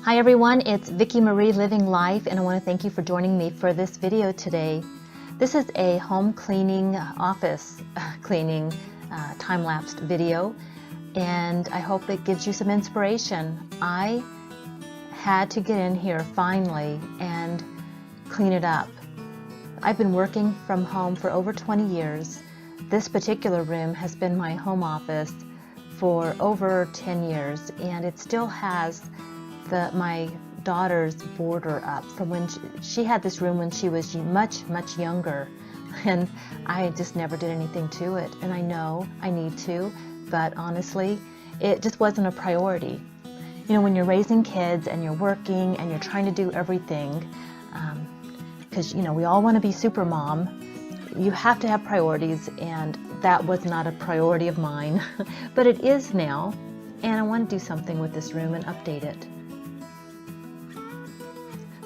Hi everyone, it's Vicki Marie Living Life, and I want to thank you for joining me for this video today. This is a home cleaning, office cleaning, time-lapsed video, and I hope it gives you some inspiration. I had to get in here finally and clean it up. I've been working from home for over 20 years. This particular room has been my home office for over 10 years, and it still has my daughter's border up from when she had this room when she was much younger, and I just never did anything to it, and I know I need to, but honestly it just wasn't a priority. You know, when you're raising kids and you're working and you're trying to do everything, because you know we all want to be super mom, you have to have priorities, and that was not a priority of mine but it is now, and I want to do something with this room and update it.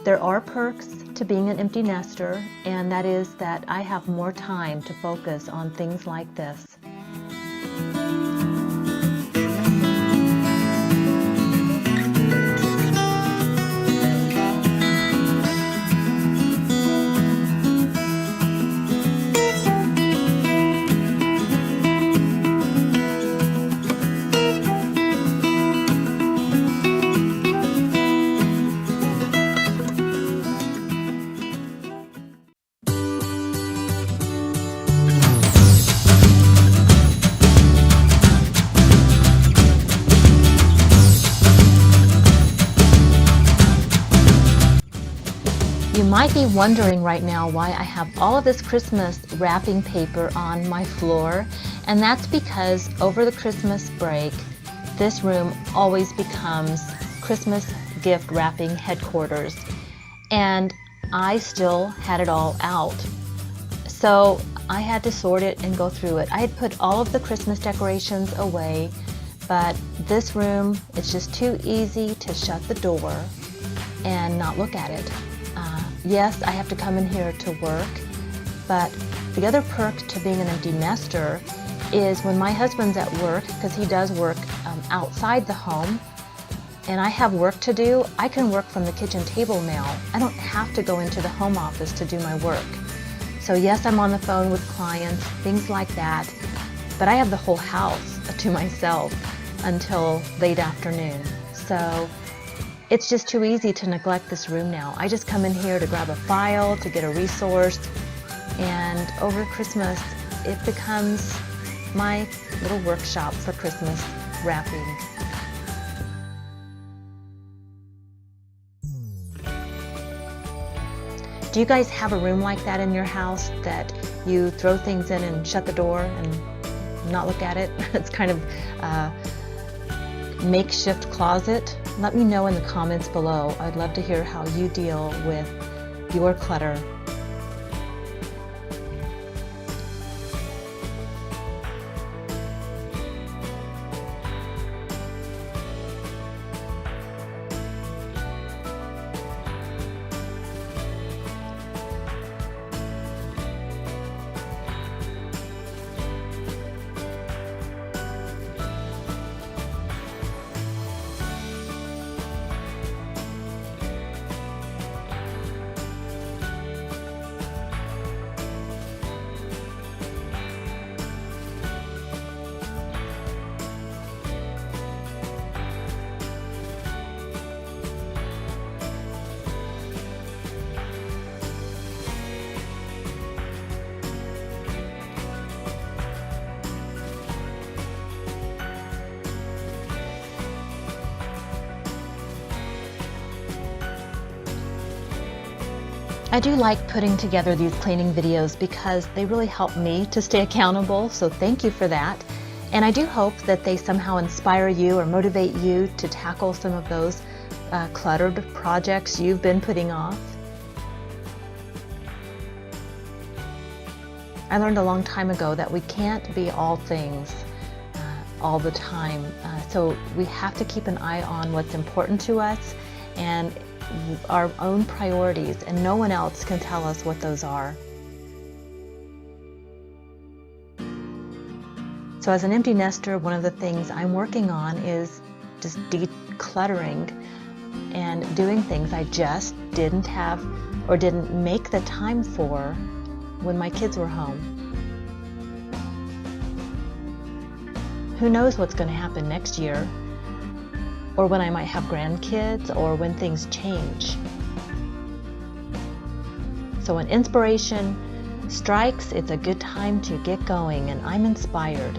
There are perks to being an empty nester, and that is that I have more time to focus on things like this. You might be wondering right now why I have all of this Christmas wrapping paper on my floor, and that's because over the Christmas break, this room always becomes Christmas gift wrapping headquarters, and I still had it all out. So I had to sort it and go through it. I had put all of the Christmas decorations away, but this room, it's just too easy to shut the door and not look at it. Yes, I have to come in here to work, but the other perk to being an empty nester is when my husband's at work, because he does work outside the home, and I have work to do, I can work from the kitchen table now. I don't have to go into the home office to do my work. So yes, I'm on the phone with clients, things like that, but I have the whole house to myself until late afternoon. So it's just too easy to neglect this room now. I just come in here to grab a file, to get a resource, and over Christmas it becomes my little workshop for Christmas wrapping. Do you guys have a room like that in your house that you throw things in and shut the door and not look at it? It's kind of a makeshift closet. Let me know in the comments below. I'd love to hear how you deal with your clutter. I do like putting together these cleaning videos because they really help me to stay accountable, so thank you for that. And I do hope that they somehow inspire you or motivate you to tackle some of those cluttered projects you've been putting off. I learned a long time ago that we can't be all things all the time, so we have to keep an eye on what's important to us and our own priorities, and no one else can tell us what those are. So as an empty nester, one of the things I'm working on is just decluttering and doing things I just didn't have or didn't make the time for when my kids were home. Who knows what's going to happen next year, or when I might have grandkids, or when things change. So when inspiration strikes, it's a good time to get going, and I'm inspired.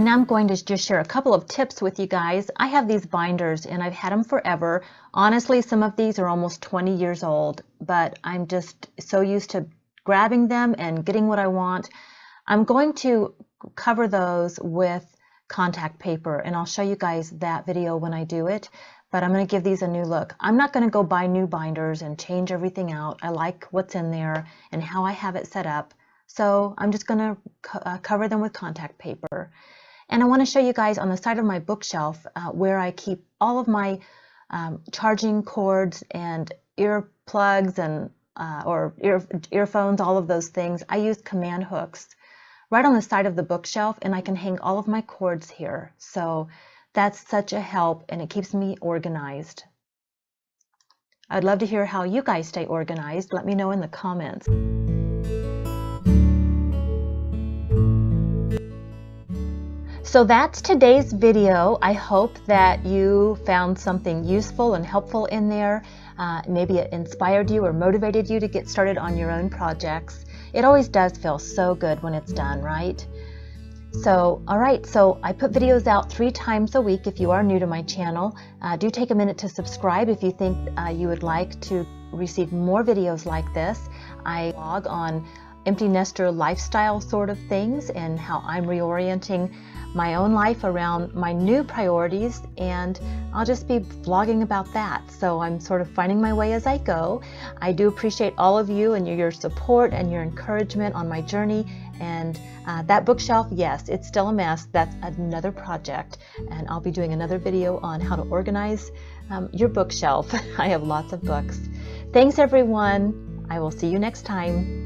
And now I'm going to just share a couple of tips with you guys. I have these binders and I've had them forever. Honestly, some of these are almost 20 years old, but I'm just so used to grabbing them and getting what I want. I'm going to cover those with contact paper, and I'll show you guys that video when I do it, but I'm going to give these a new look. I'm not going to go buy new binders and change everything out. I like what's in there and how I have it set up, so I'm just going to cover them with contact paper. And I want to show you guys on the side of my bookshelf where I keep all of my charging cords and earplugs and or earphones, all of those things. I use command hooks right on the side of the bookshelf, and I can hang all of my cords here. So that's such a help, and it keeps me organized. I'd love to hear how you guys stay organized. Let me know in the comments. So that's today's video. I hope that you found something useful and helpful in there. Maybe it inspired you or motivated you to get started on your own projects. It always does feel so good when it's done, right? So, all right, so I put videos out 3 times a week. If you are new to my channel, do take a minute to subscribe if you think you would like to receive more videos like this. I blog on empty nester lifestyle sort of things and how I'm reorienting my own life around my new priorities, and I'll just be vlogging about that. So I'm sort of finding my way as I go. I do appreciate all of you and your support and your encouragement on my journey. And that bookshelf, yes, it's still a mess. That's another project, and I'll be doing another video on how to organize your bookshelf. I have lots of books. Thanks everyone. I will see you next time.